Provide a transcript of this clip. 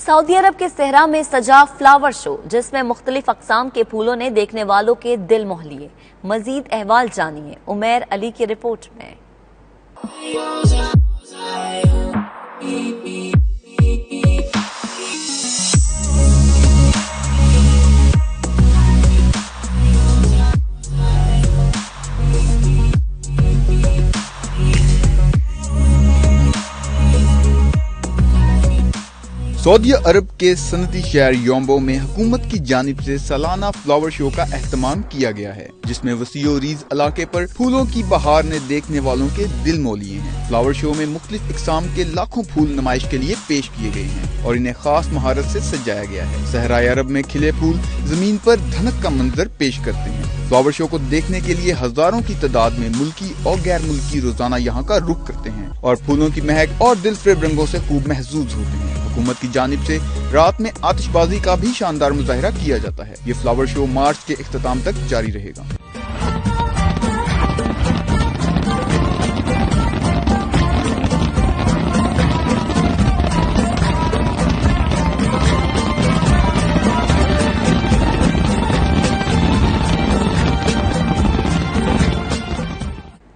سعودی عرب کے صحرا میں سجا فلاور شو، جس میں مختلف اقسام کے پھولوں نے دیکھنے والوں کے دل موہ لیے۔ مزید احوال جانیے عمیر علی کی رپورٹ میں۔ سعودی عرب کے صنعتی شہر یومبو میں حکومت کی جانب سے سالانہ فلاور شو کا اہتمام کیا گیا ہے، جس میں وسیع و ریز علاقے پر پھولوں کی بہار نے دیکھنے والوں کے دل موہ لیے ہیں۔ فلاور شو میں مختلف اقسام کے لاکھوں پھول نمائش کے لیے پیش کیے گئے ہیں اور انہیں خاص مہارت سے سجایا گیا ہے۔ صحرائے عرب میں کھلے پھول زمین پر دھنک کا منظر پیش کرتے ہیں۔ فلاور شو کو دیکھنے کے لیے ہزاروں کی تعداد میں ملکی اور غیر ملکی روزانہ یہاں کا رخ کرتے ہیں اور پھولوں کی مہک اور دل فریب رنگوں سے خوب محظوظ ہوتے ہیں۔ حکومت کی جانب سے رات میں آتش بازی کا بھی شاندار مظاہرہ کیا جاتا ہے۔ یہ فلاور شو مارچ کے اختتام تک جاری رہے گا۔